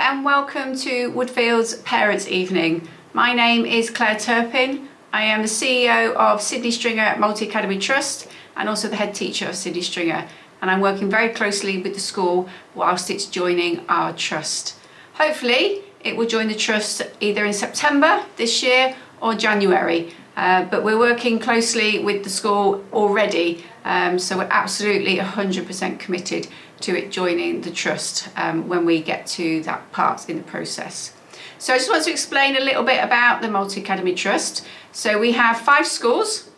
and welcome to Woodfield's Parents Evening. My name is Claire Turpin. I am the CEO of Sydney Stringer Multi-Academy Trust and also the head teacher of Sydney Stringer, and I'm working very closely with the school whilst it's joining our trust. Hopefully it will join the trust either in September this year or January, but we're working closely with the school already, so we're absolutely 100% committed to it joining the trust when we get to that part in the process. So I just want to explain a little bit about the Multi-Academy Trust. So we have 5 schools.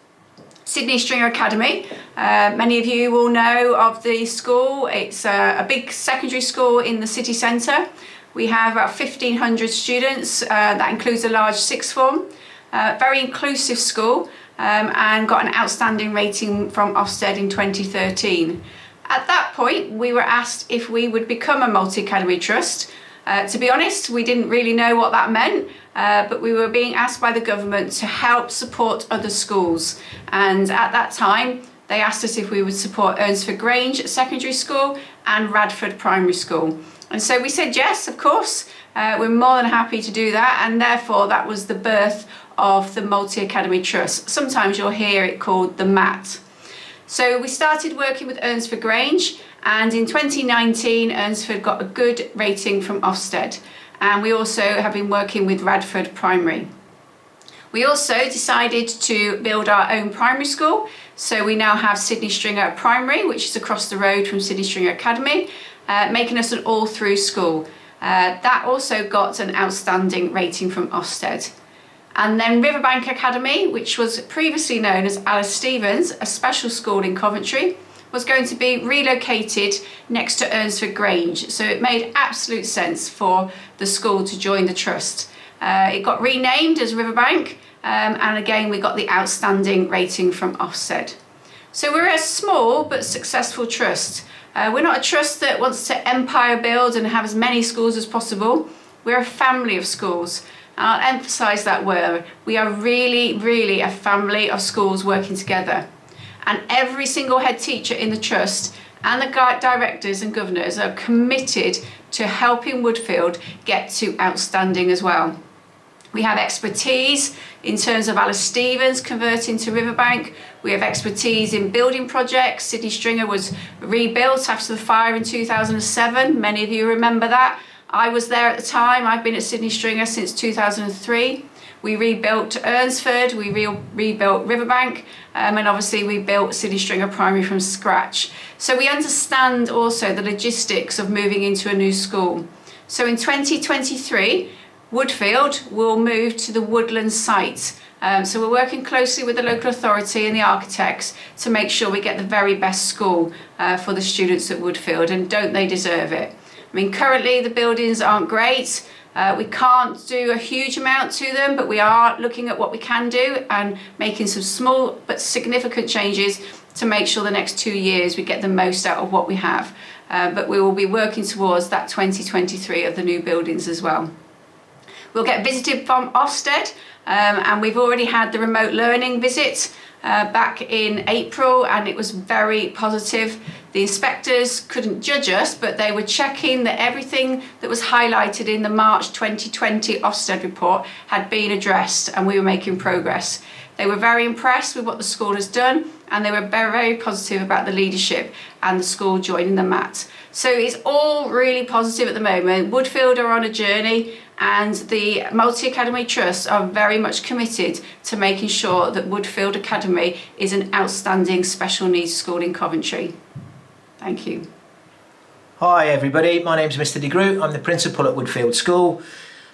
Sydney Stringer Academy, many of you will know of the school. It's a big secondary school in the city centre. We have about 1,500 students, that includes a large sixth form. Very inclusive school, and got an outstanding rating from Ofsted in 2013. At that point, we were asked if we would become a multi-academy trust. To be honest, we didn't really know what that meant, but we were being asked by the government to help support other schools. And at that time, they asked us if we would support Ernsford Grange Secondary School and Radford Primary School. And so we said yes, of course. We're more than happy to do that, and therefore that was the birth of the Multi-Academy Trust. Sometimes you'll hear it called the MAT. So we started working with Ernsford Grange, and in 2019 Ernsford got a good rating from Ofsted, and we also have been working with Radford Primary. We also decided to build our own primary school, so we now have Sydney Stringer Primary, which is across the road from Sydney Stringer Academy, making us an all-through school. That also got an outstanding rating from Ofsted. And then Riverbank Academy, which was previously known as Alice Stevens, a special school in Coventry, was going to be relocated next to Ernsford Grange. So it made absolute sense for the school to join the trust. It got renamed as Riverbank, and again we got the outstanding rating from Ofsted. So we're a small but successful trust. We're not a trust that wants to empire build and have as many schools as possible. We're a family of schools. I'll emphasise that word. We are really a family of schools working together. And every single head teacher in the trust and the directors and governors are committed to helping Woodfield get to outstanding as well. We have expertise in terms of Alice Stevens converting to Riverbank. We have expertise in building projects. Sydney Stringer was rebuilt after the fire in 2007. Many of you remember that. I was there at the time. I've been at Sydney Stringer since 2003. We rebuilt Ernsford, we rebuilt Riverbank, and obviously we built Sydney Stringer Primary from scratch. So we understand also the logistics of moving into a new school. So in 2023, Woodfield will move to the Woodland site. So we're working closely with the local authority and the architects to make sure we get the very best school for the students at Woodfield, and don't they deserve it? I mean, currently the buildings aren't great. We can't do a huge amount to them, but we are looking at what we can do and making some small but significant changes to make sure the next 2 years we get the most out of what we have. But we will be working towards that 2023 of the new buildings as well. We'll get visited from Ofsted, and we've already had the remote learning visit back in April, and it was very positive. The inspectors couldn't judge us, but they were checking that everything that was highlighted in the March 2020 Ofsted report had been addressed, and we were making progress. They were very impressed with what the school has done, and they were very positive about the leadership and the school joining the MAT. So it's all really positive at the moment. Woodfield are on a journey, and the Multi-Academy Trust are very much committed to making sure that Woodfield Academy is an outstanding special needs school in Coventry. Thank you. Hi everybody, my name's Mr. de Groot. I'm the principal at Woodfield School,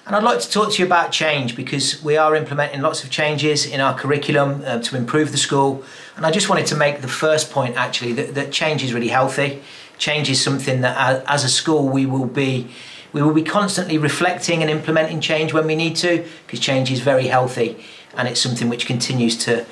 and I'd like to talk to you about change, because we are implementing lots of changes in our curriculum to improve the school. And I just wanted to make the first point actually that change is really healthy. Change is something that as a school we will be constantly reflecting and implementing change when we need to, because change is very healthy and it's something which continues to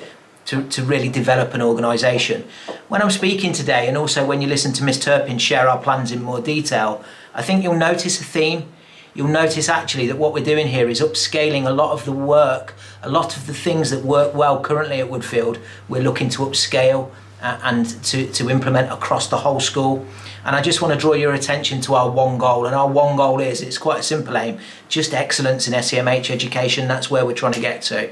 really develop an organisation. When I'm speaking today, and also when you listen to Ms Turpin share our plans in more detail, I think you'll notice a theme. You'll notice actually that what we're doing here is upscaling a lot of the work, a lot of the things that work well currently at Woodfield, we're looking to upscale and to implement across the whole school. And I just want to draw your attention to our one goal, and our one goal is, it's quite a simple aim, just excellence in SEMH education. That's where we're trying to get to.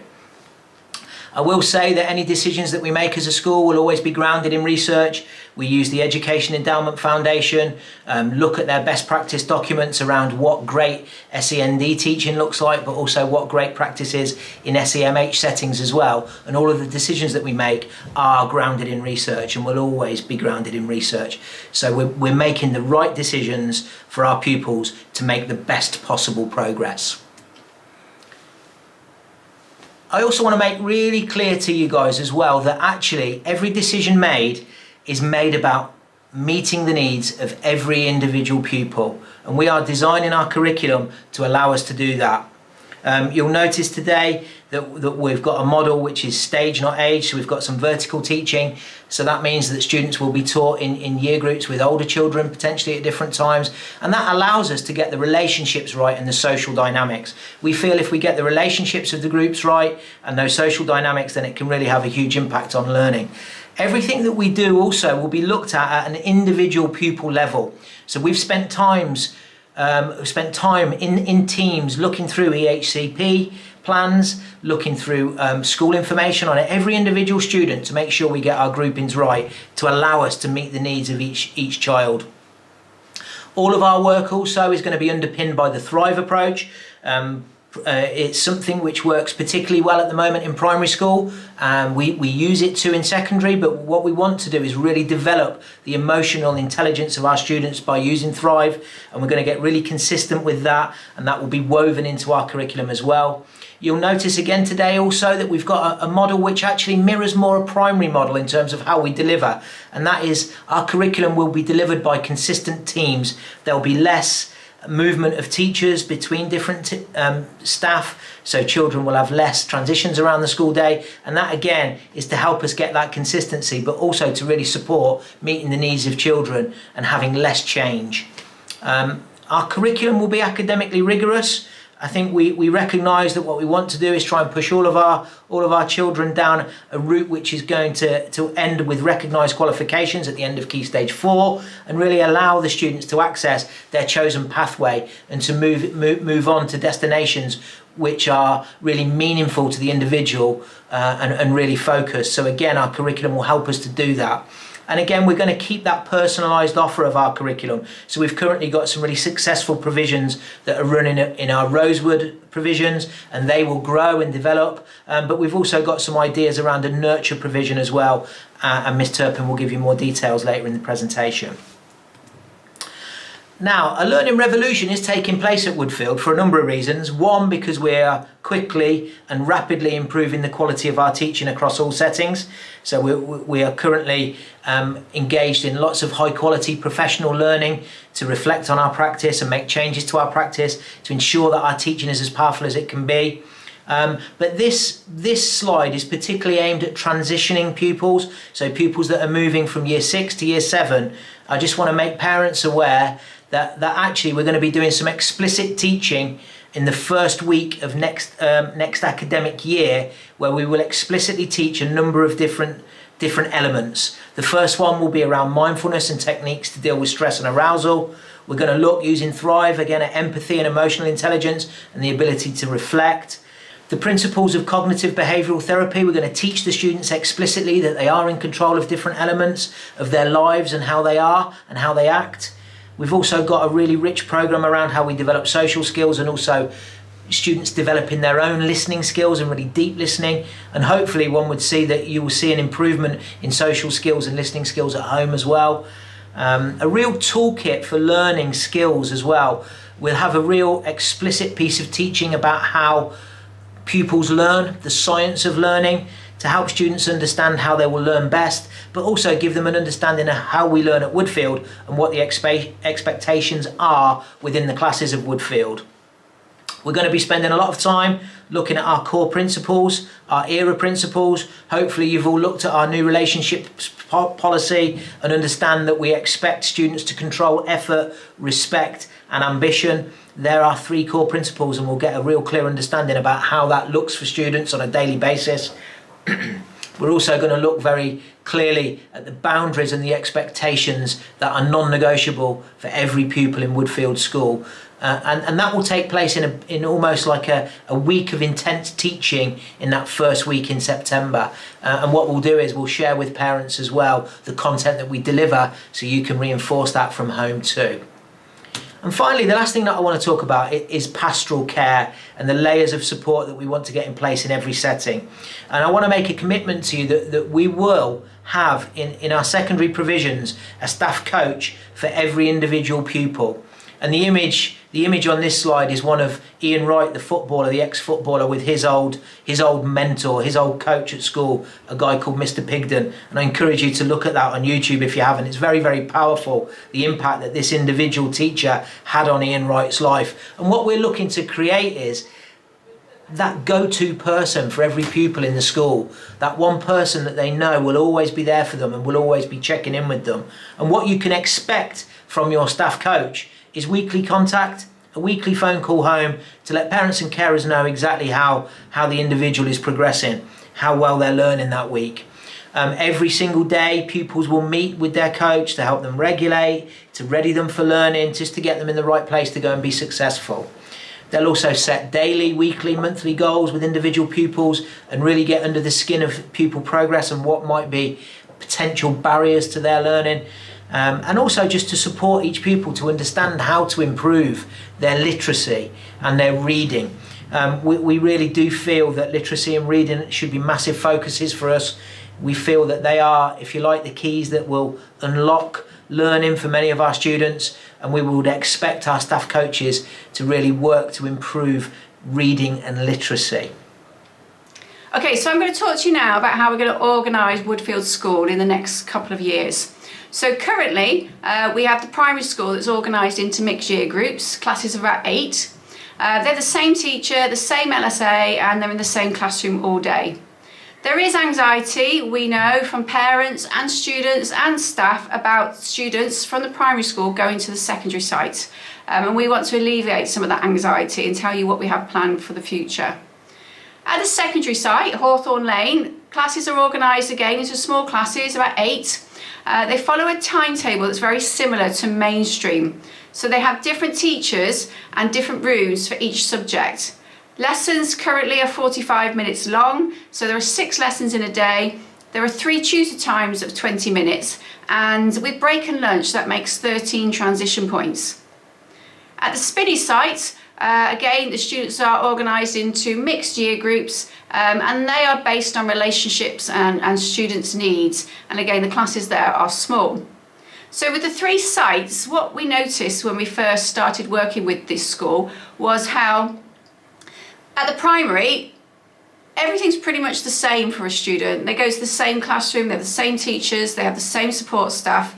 I will say that any decisions that we make as a school will always be grounded in research. We use the Education Endowment Foundation, look at their best practice documents around what great SEND teaching looks like, but also what great practice is in SEMH settings as well. And all of the decisions that we make are grounded in research and will always be grounded in research. So we're making the right decisions for our pupils to make the best possible progress. I also want to make really clear to you guys as well that actually every decision made is made about meeting the needs of every individual pupil, and we are designing our curriculum to allow us to do that. You'll notice today that we've got a model which is stage not age, so we've got some vertical teaching, so that means that students will be taught in year groups with older children potentially at different times, and that allows us to get the relationships right and the social dynamics. We feel if we get the relationships of the groups right and those social dynamics, then it can really have a huge impact on learning. Everything that we do also will be looked at an individual pupil level. So we've spent time in teams looking through EHCP plans, looking through school information on every individual student to make sure we get our groupings right to allow us to meet the needs of each child. All of our work also is going to be underpinned by the Thrive approach. It's something which works particularly well at the moment in primary school. We use it too in secondary, but what we want to do is really develop the emotional intelligence of our students by using Thrive, and we're going to get really consistent with that, and that will be woven into our curriculum as well. You'll notice again today also that we've got a model which actually mirrors more a primary model in terms of how we deliver, and that is our curriculum will be delivered by consistent teams. There'll be less movement of teachers between different staff, so children will have less transitions around the school day, and that again is to help us get that consistency, but also to really support meeting the needs of children and having less change. Our curriculum will be academically rigorous. I think we recognise that what we want to do is try and push all of our children down a route which is going to end with recognised qualifications at the end of Key Stage 4, and really allow the students to access their chosen pathway and to move on to destinations which are really meaningful to the individual and really focused. So again, our curriculum will help us to do that. And again, we're going to keep that personalised offer of our curriculum. So we've currently got some really successful provisions that are running in our Rosewood provisions, and they will grow and develop. But we've also got some ideas around a nurture provision as well. And Ms. Turpin will give you more details later in the presentation. Now, a learning revolution is taking place at Woodfield for a number of reasons. One, because we are quickly and rapidly improving the quality of our teaching across all settings. So we are currently engaged in lots of high quality professional learning to reflect on our practice and make changes to our practice to ensure that our teaching is as powerful as it can be. But this slide is particularly aimed at transitioning pupils, so pupils that are moving from year 6 to year 7. I just want to make parents aware that actually we're going to be doing some explicit teaching in the first week of next academic year, where we will explicitly teach a number of different elements. The first one will be around mindfulness and techniques to deal with stress and arousal. We're going to look using Thrive again at empathy and emotional intelligence and the ability to reflect. The principles of cognitive behavioural therapy, we're going to teach the students explicitly that they are in control of different elements of their lives and how they are and how they act. We've also got a really rich programme around how we develop social skills, and also students developing their own listening skills and really deep listening. And hopefully one would see that you will see an improvement in social skills and listening skills at home as well. A real toolkit for learning skills as well. We'll have a real explicit piece of teaching about how pupils learn, the science of learning, to help students understand how they will learn best, but also give them an understanding of how we learn at Woodfield and what the expectations are within the classes of Woodfield. We're going to be spending a lot of time looking at our core principles, our ERA principles. Hopefully you've all looked at our new relationships policy and understand that we expect students to control effort, respect and ambition. There are 3 core principles, and we'll get a real clear understanding about how that looks for students on a daily basis. We're also going to look very clearly at the boundaries and the expectations that are non-negotiable for every pupil in Woodfield School. And that will take place in almost like a week of intense teaching in that first week in September. And what we'll do is we'll share with parents as well the content that we deliver, so you can reinforce that from home too. And finally, the last thing that I want to talk about is pastoral care and the layers of support that we want to get in place in every setting. And I want to make a commitment to you that we will have in our secondary provisions a staff coach for every individual pupil. And the image on this slide is one of Ian Wright, the footballer, the ex-footballer, with his old mentor, his old coach at school, a guy called Mr. Pigden. And I encourage you to look at that on YouTube if you haven't. It's very, very powerful, the impact that this individual teacher had on Ian Wright's life. And what we're looking to create is that go-to person for every pupil in the school, that one person that they know will always be there for them and will always be checking in with them. And what you can expect from your staff coach is weekly contact, a weekly phone call home to let parents and carers know exactly how the individual is progressing, how well they're learning that week. Every single day, pupils will meet with their coach to help them regulate, to ready them for learning, just to get them in the right place to go and be successful. They'll also set daily, weekly, monthly goals with individual pupils and really get under the skin of pupil progress and what might be potential barriers to their learning. And also just to support each pupil to understand how to improve their literacy and their reading. We really do feel that literacy and reading should be massive focuses for us. We feel that they are, if you like, the keys that will unlock learning for many of our students, and we would expect our staff coaches to really work to improve reading and literacy. Okay, so I'm going to talk to you now about how we're going to organise Woodfield School in the next couple of years. So currently, we have the primary school that's organised into mixed year groups, classes of about 8. They're the same teacher, the same LSA, and they're in the same classroom all day. There is anxiety, we know, from parents and students and staff about students from the primary school going to the secondary site. And we want to alleviate some of that anxiety and tell you what we have planned for the future. At the secondary site, Hawthorne Lane, classes are organised again into small classes, about 8. They follow a timetable that's very similar to mainstream. So they have different teachers and different rooms for each subject. Lessons currently are 45 minutes long, so there are 6 lessons in a day. There are 3 tutor times of 20 minutes, and with break and lunch that makes 13 transition points. At the Spinney site, again, the students are organised into mixed year groups, and they are based on relationships and students' needs. And again, the classes there are small. So with the 3 sites, what we noticed when we first started working with this school was how at the primary, everything's pretty much the same for a student. They go to the same classroom, they have the same teachers, they have the same support staff,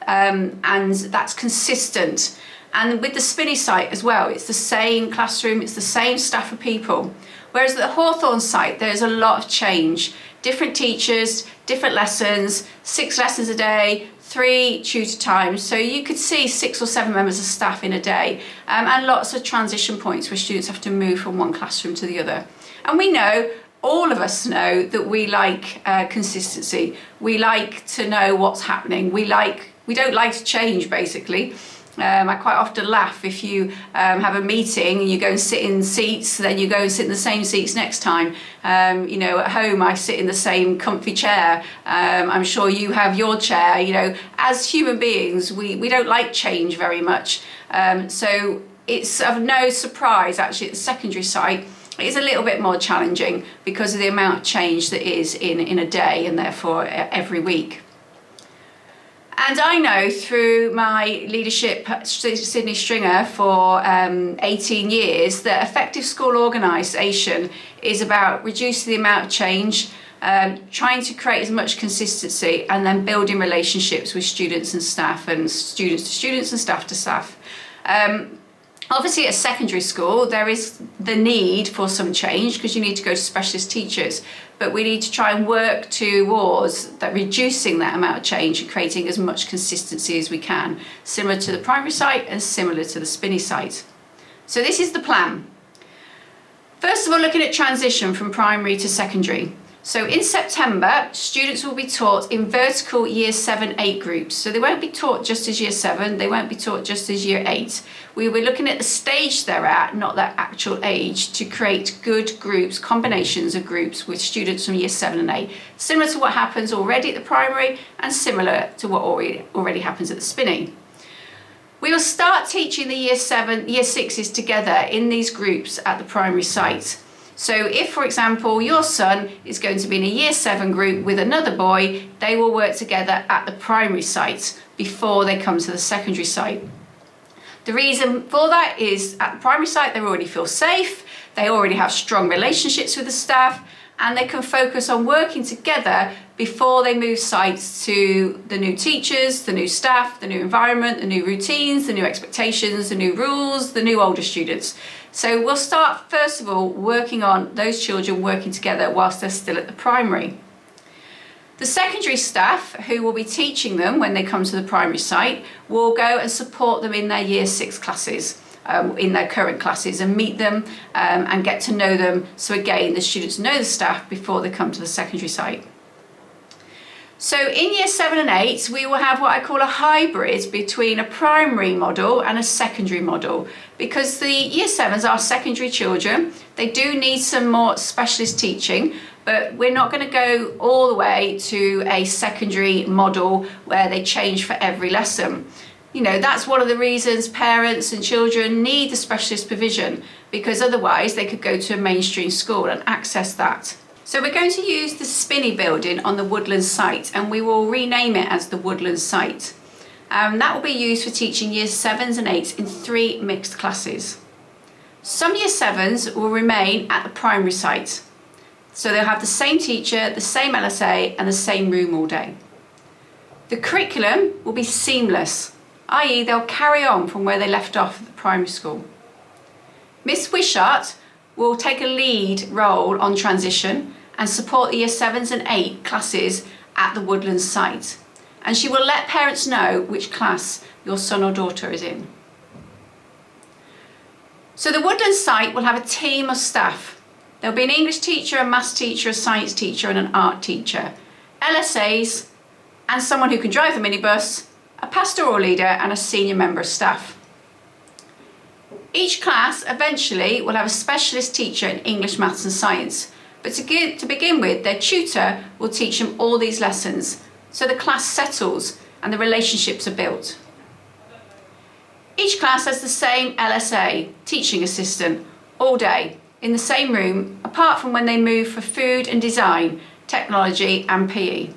and that's consistent. And with the Spinney site as well, it's the same classroom, it's the same staff of people. Whereas at the Hawthorne site, there's a lot of change. Different teachers, different lessons, 6 lessons a day, 3 tutor times. So you could see 6 or 7 members of staff in a day, and lots of transition points where students have to move from one classroom to the other. And we know, all of us know, that we like consistency. We like to know what's happening. We don't like to change, basically. I quite often laugh if you have a meeting and you go and sit in seats, then you go and sit in the same seats next time. You know, at home I sit in the same comfy chair. I'm sure you have your chair. You know, as human beings, we don't like change very much. So it's of no surprise, actually, at the secondary site, it is a little bit more challenging because of the amount of change that is in a day, and therefore every week. And I know through my leadership at Sydney Stringer for 18 years that effective school organisation is about reducing the amount of change, trying to create as much consistency, and then building relationships with students and staff, and students to students and staff to staff. Obviously at secondary school there is the need for some change because you need to go to specialist teachers, but we need to try and work towards that, reducing that amount of change and creating as much consistency as we can, similar to the primary site and similar to the Spinney site. So this is the plan. First of all, looking at transition from primary to secondary. So in September, students will be taught in vertical year 7-8 groups. So they won't be taught just as year 7, they won't be taught just as year 8. We will be looking at the stage they're at, not their actual age, to create good groups, combinations of groups with students from year 7 and 8. Similar to what happens already at the primary and similar to what already happens at the spinning. We will start teaching the year 6s together in these groups at the primary site. So if, for example, your son is going to be in a year 7 group with another boy, they will work together at the primary site before they come to the secondary site. The reason for that is at the primary site, they already feel safe, they already have strong relationships with the staff, and they can focus on working together before they move sites to the new teachers, the new staff, the new environment, the new routines, the new expectations, the new rules, the new older students. So we'll start first of all working on those children working together whilst they're still at the primary. The secondary staff who will be teaching them when they come to the primary site will go and support them in their year 6 classes. In their current classes and meet them and get to know them. So again, the students know the staff before they come to the secondary site. So in year 7 and 8, we will have what I call a hybrid between a primary model and a secondary model, because the year 7s are secondary children. They do need some more specialist teaching, but we're not going to go all the way to a secondary model where they change for every lesson. You know, that's one of the reasons parents and children need the specialist provision, because otherwise they could go to a mainstream school and access that. So we're going to use the Spinney building on the Woodlands site, and we will rename it as the Woodlands site. That will be used for teaching years 7s and 8s in 3 mixed classes. Some year 7s will remain at the primary site. So they'll have the same teacher, the same LSA and the same room all day. The curriculum will be seamless, i.e. they'll carry on from where they left off at the primary school. Miss Wishart will take a lead role on transition and support the year 7s and 8 classes at the Woodlands site. And she will let parents know which class your son or daughter is in. So the Woodlands site will have a team of staff. There'll be an English teacher, a maths teacher, a science teacher and an art teacher, LSAs and someone who can drive the minibus, a pastoral leader and a senior member of staff. Each class eventually will have a specialist teacher in English, maths and science, but to begin with, their tutor will teach them all these lessons, so the class settles and the relationships are built. Each class has the same LSA, teaching assistant, all day, in the same room, apart from when they move for food and design, technology and PE.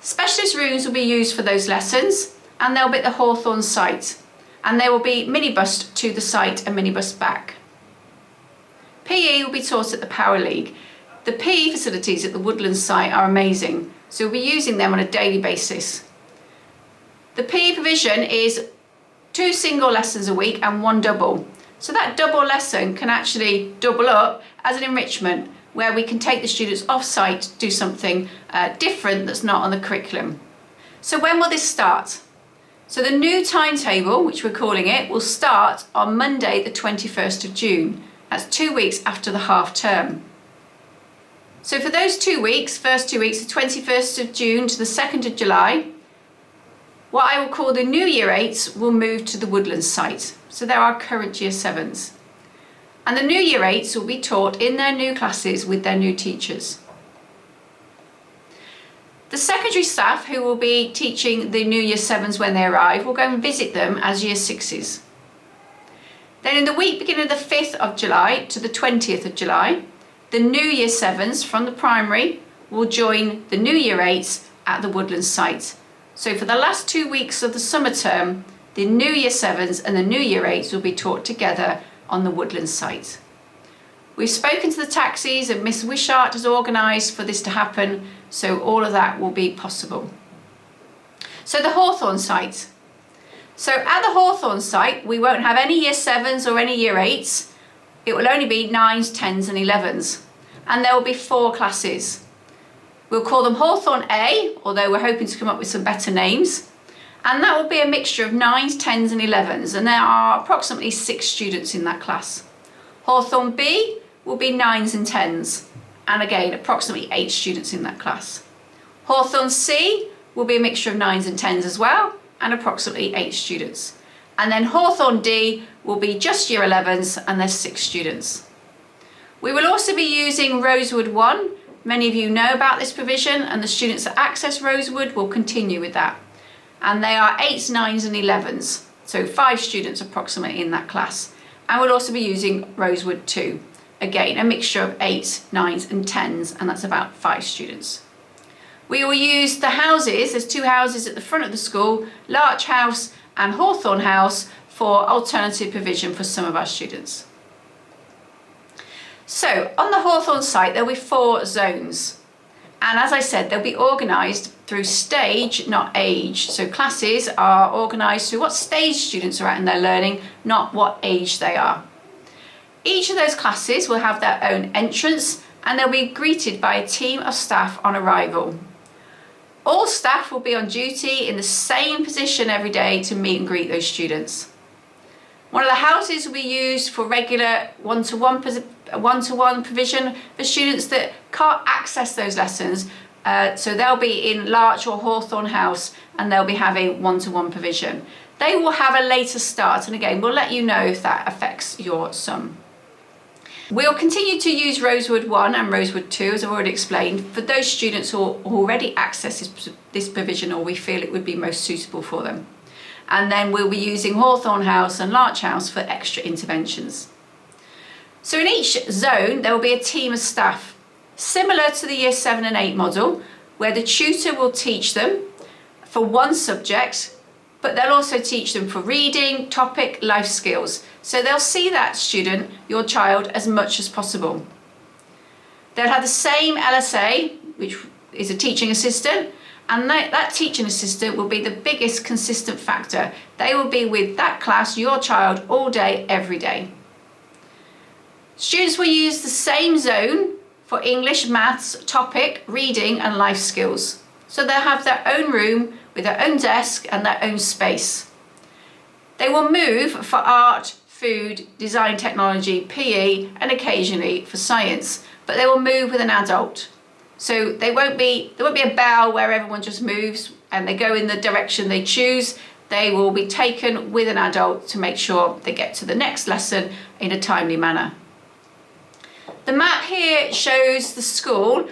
Specialist rooms will be used for those lessons, and they'll be at the Hawthorn site, and they will be minibused to the site and minibused back. PE will be taught at the Power League. The PE facilities at the Woodlands site are amazing, so we'll be using them on a daily basis. The PE provision is 2 single lessons a week and 1 double. So that double lesson can actually double up as an enrichment, where we can take the students off-site to do something different that's not on the curriculum. So when will this start? So the new timetable, which we're calling it, will start on Monday the 21st of June. That's 2 weeks after the half term. So for those 2 weeks, first 2 weeks, the 21st of June to the 2nd of July, what I will call the new year 8s will move to the Woodlands site. So there are current year 7s. And the new year 8s will be taught in their new classes with their new teachers. The secondary staff who will be teaching the new year 7s when they arrive will go and visit them as year 6s. Then in the week beginning the 5th of July to the 20th of July, the new year 7s from the primary will join the new year 8s at the Woodlands site. So for the last 2 weeks of the summer term, the new year 7s and the new year 8s will be taught together on the Woodlands site. We've spoken to the taxis and Miss Wishart has organised for this to happen, so all of that will be possible. So the Hawthorn site. So at the Hawthorn site, we won't have any year 7s or any year 8s. It will only be 9s, 10s and 11s. And there will be 4 classes. We'll call them Hawthorn A, although we're hoping to come up with some better names. And that will be a mixture of 9s, 10s and 11s. And there are approximately 6 students in that class. Hawthorn B will be 9s and 10s. and again approximately 8 students in that class. Hawthorn C will be a mixture of 9s and 10s as well, and approximately 8 students. And then Hawthorn D will be just year 11s, and there's 6 students. We will also be using Rosewood 1. Many of you know about this provision, and the students that access Rosewood will continue with that. And they are 8s, 9s and 11s, so 5 students approximately in that class. And we'll also be using Rosewood 2. Again, a mixture of 8s, 9s and 10s, and that's about 5 students. We will use the houses, there's 2 houses at the front of the school, Larch House and Hawthorn House, for alternative provision for some of our students. So on the Hawthorn site there'll be 4 zones, and as I said, they'll be organised through stage, not age. So classes are organised through what stage students are at in their learning, not what age they are. Each of those classes will have their own entrance, and they'll be greeted by a team of staff on arrival. All staff will be on duty in the same position every day to meet and greet those students. One of the houses will be used for regular one-to-one provision for students that can't access those lessons. So they'll be in Larch or Hawthorn House, and they'll be having one-to-one provision. They will have a later start, and again, we'll let you know if that affects your son. We'll continue to use Rosewood 1 and Rosewood 2, as I've already explained, for those students who already access this provision or we feel it would be most suitable for them. And then we'll be using Hawthorn House and Larch House for extra interventions. So in each zone, there will be a team of staff, similar to the Year 7 and 8 model, where the tutor will teach them for one subject, but they'll also teach them for reading, topic, life skills. So they'll see that student, your child, as much as possible. They'll have the same LSA, which is a teaching assistant, and that teaching assistant will be the biggest consistent factor. They will be with that class, your child, all day, every day. Students will use the same zone for English, maths, topic, reading and life skills. So they'll have their own room with their own desk and their own space. They will move for art, food, design, technology, PE and occasionally for science, but they will move with an adult. So there won't be a bell where everyone just moves and they go in the direction they choose. They will be taken with an adult to make sure they get to the next lesson in a timely manner. The map here shows the school.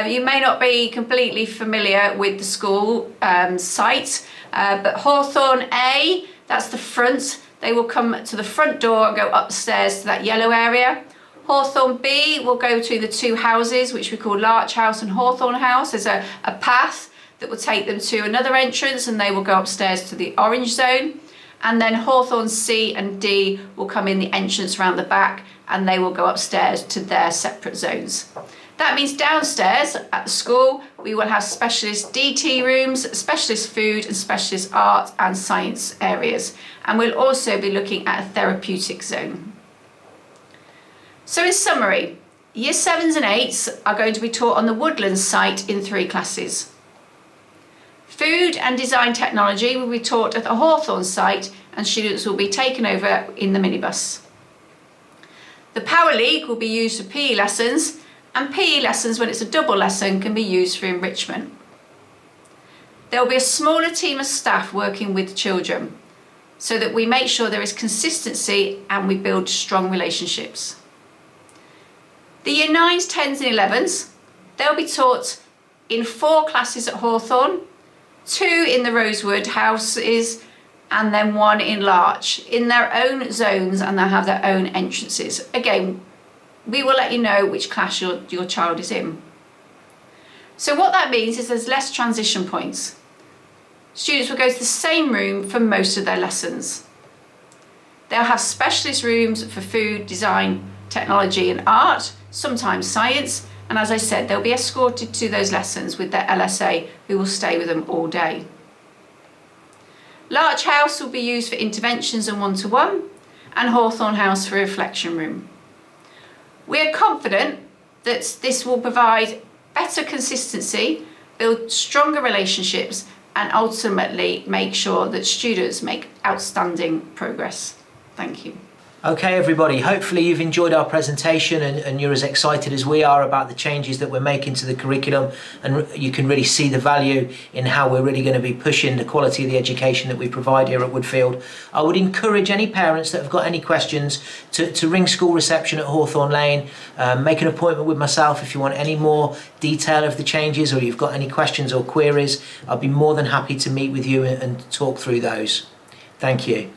You may not be completely familiar with the school site, but Hawthorn A, that's the front. They will come to the front door and go upstairs to that yellow area. Hawthorn B will go to the 2 houses, which we call Larch House and Hawthorn House. There's a path that will take them to another entrance, and they will go upstairs to the orange zone. And then Hawthorn C and D will come in the entrance round the back, and they will go upstairs to their separate zones. That means downstairs at the school, we will have specialist DT rooms, specialist food and specialist art and science areas. And we'll also be looking at a therapeutic zone. So in summary, Year 7s and 8s are going to be taught on the Woodlands site in 3 classes. Food and design technology will be taught at the Hawthorn site, and students will be taken over in the minibus. The Power League will be used for PE lessons, and PE lessons, when it's a double lesson, can be used for enrichment. There will be a smaller team of staff working with children so that we make sure there is consistency and we build strong relationships. The Year 9s, 10s and 11s, they'll be taught in 4 classes at Hawthorn, 2 in the Rosewood houses, and then 1 in Larch, in their own zones, and they'll have their own entrances. Again, we will let you know which class your child is in. So what that means is there's less transition points. Students will go to the same room for most of their lessons. They'll have specialist rooms for food, design, technology and art, sometimes science, and as I said, they'll be escorted to those lessons with their LSA, who will stay with them all day. Larch House will be used for interventions and one-to-one, and Hawthorn House for a reflection room. We are confident that this will provide better consistency, build stronger relationships, and ultimately make sure that students make outstanding progress. Thank you. Okay, everybody, hopefully you've enjoyed our presentation and you're as excited as we are about the changes that we're making to the curriculum, and you can really see the value in how we're really going to be pushing the quality of the education that we provide here at Woodfield. I would encourage any parents that have got any questions to ring school reception at Hawthorne Lane, make an appointment with myself if you want any more detail of the changes or you've got any questions or queries. I'll be more than happy to meet with you and talk through those. Thank you.